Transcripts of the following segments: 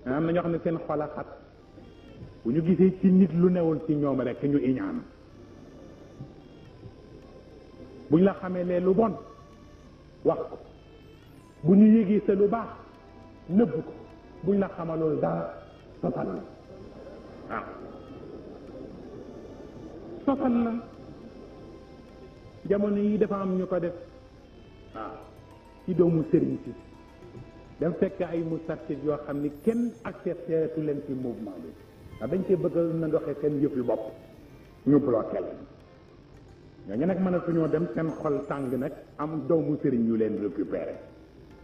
am na ñoo xam ne seen xol a xat bu ñu gisee ci nit lu newoon ci ñoom rek ñu iñaan buñ la xamee lee lu bon wax ko bu ñu yégee sa lu baax nëbb ko buñ la xamalul dara sosal la waaw sosal la jamono yi dafa am ñu ko def waaw ci doomu sëriñ si dem fekk ay mustarchid yoo xam ni kenn accepté tu leen ci mouvement bi ndax dañ cee bëgg na doxee seen yëf yu bopp ñu bloqué leen ñooñu nag mënatuñoo dem seen xol tàng nag am doomu sëriñ yu leen récupéré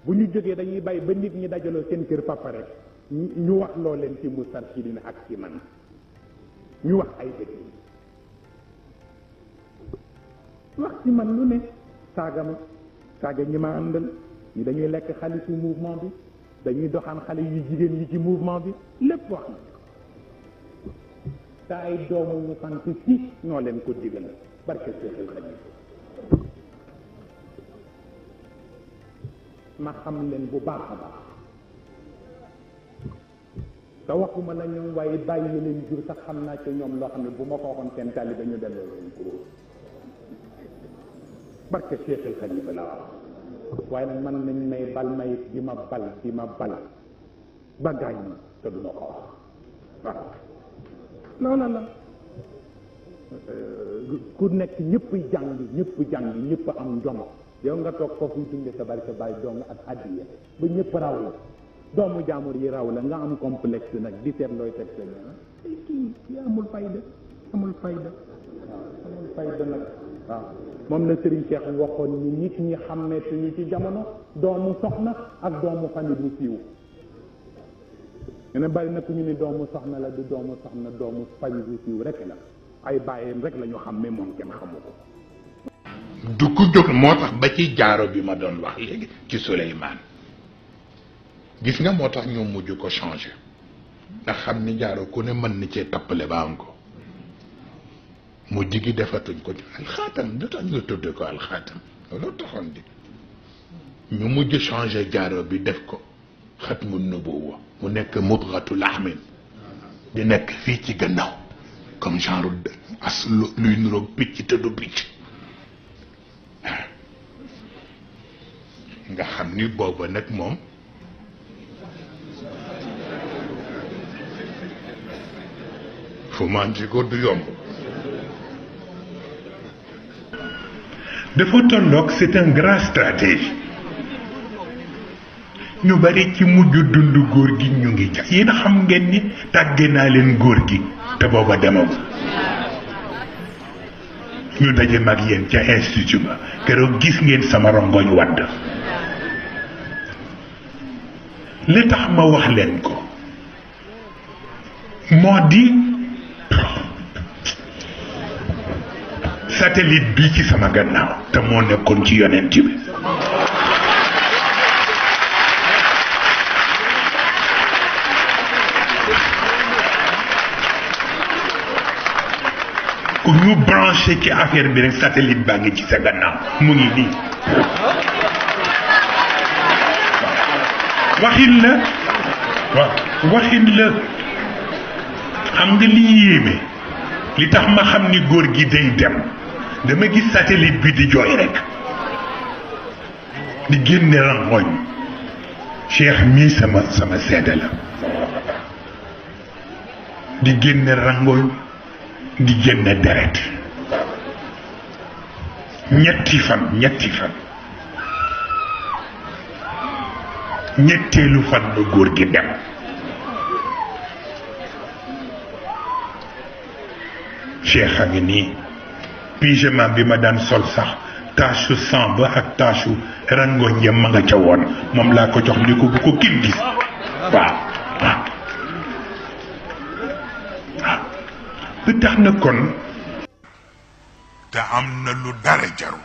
bu ñu jógee dañuy bàyyi ba nit ñi dajaloo seen kër papa rek ñu wax loo leen ci mustarchidin ak ci man ñu wax ay dëkk wax ci man lu ne saaga ma saaga ñi ma àndal ñi dañuy lekk xaalisu mouvement bi dañuy doxaan xale yu jigéen yi ci mouvement bi lépp wax na te ay doomu ñu sant ci ñoo leen ko digal barke Seexul Xadiim ma xam leen bu baax a baax te waxuma la ñoom waaye bàyyi leen jur sax xam naa ci ñoom loo xam ne bu ma ko waxoon seen tàlli dañu delloo leen kuréel barke Seexul Xadiim la wax waaye nag man nañ may bal may di ma bal ba gaañ ma te duma ko wax waaw loola la ku nekk ñëpp jàng ñëpp am njom yow nga toog foofu dunde sa barke bàyyi dong ak addiya ba ñëpp raw la doomu jaamur yi raw la nga am complexe nag di seet looy teg sa ñaan kii amul fayda nag waaw moom la Serigne Cheikh waxoon ni nit ñi xàmmeetuñu ci jamono doomu soxna ak doomu famille bu siiw ne bari na ku ñu ni doomu soxna la du doomu soxna doomu famille bu siiw rek la ay bàyyeem rek la ñu xam mais moom kenn xamu ko du ko jóg moo tax ba ci jaaro bi ma doon wax léegi ci Souleymane gis nga moo tax ñoom mujj ko changé ndax xam ni jaaro ku ne mën na cee tappale ba am ko mu jigi defatuñ ko alxaatam lu tax ñu tudde ko alxaatam loolu taxoon di ñu mujj changé jaaro bi def ko xatmu nubuwa mu nekk mudghatu lahmin di nekk fii ci gannaaw comme genre as luy nuroog picc te du picc nga xam ni booba nag moom fu man ci ko du yomb dafa tolloog c'est un grand stratégie ñu bari ci mujj dund góor gi ñu ngi ca yéen xam ngeen ni tàgge naa leen góor gi te booba demagul ñu daje mag yéen ca institut ba keroog gis ngeen sama rongoñ wadd li tax ma wax leen ko moo di satellite bi ci sama gannaaw te moo nekkoon ci yonent bi ku ñu branché ci affaire bi rek satellite baa ngi ci sa gannaaw mu ngi nii waxin la waaw waxin la xam nga li yéeme li tax ma xam ni góor gi day dem dama gis satellite bi di jooy rek di génne rangoñ Cheikh mii sama seede la di génne rangoñ di génne deret ñetti fan ñetteelu fan ba góor gi dem Cheikh a ngi nii pyjama bi ma daan sol sax tache sang ba ak tache rangoñ ya ma nga ca woon moom laa ko jox ni ko bu ko kenn gis waaw ba tax na kon te am na lu dara jaru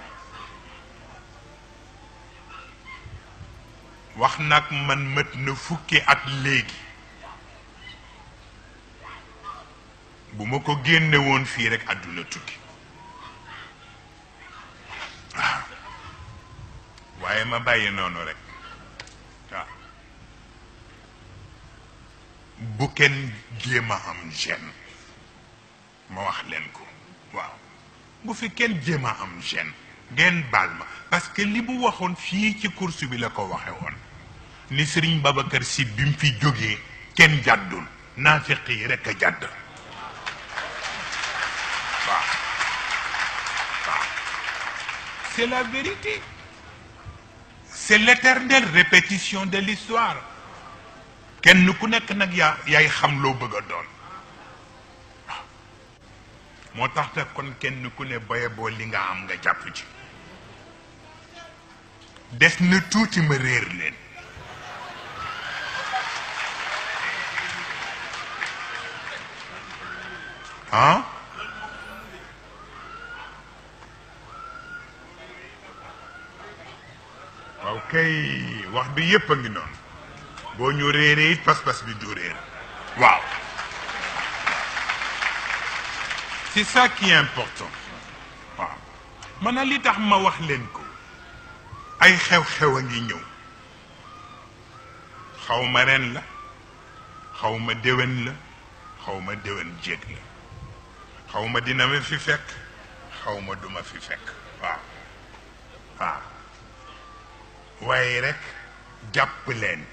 wax nag man mët na fukki at léegi bu ma ko génne woon fii rek àdduna tukki waaw waaye ma bàyyi noonu rek waaw bu kenn jéem a am gêne ma wax leen ko waaw bu fi kenn jéem a am gêne ngeen baal ma parce que li mu waxoon fii ci course bi la ko waxe woon ni Serigne Babacar Sy bi mu fi jógee kenn jàddul naafiq yi rekk a jàdd waaw waaw c'est la vérité c'est l'éternelle répétition de l'histoire kenn ku nekk nag yaay xam loo bëgg a doon waaw moo tax te kon kenn ku ne boye boo li nga am nga jàpp ci des na tuuti ma réer leen ah waaw kay wax bi yépp a ngi noonu boo ñu réeree it pas-pas bi du réer waaw c'est ça qui est important waaw man li tax ma wax leen ko ay xew-xew a ngi ñëw xaw ma ren la xaw ma déwén la xaw ma déwén jéeg la xaw ma dina ma fi fekk xaw ma duma fi fekk waaw waaw waaye rek jàpp leen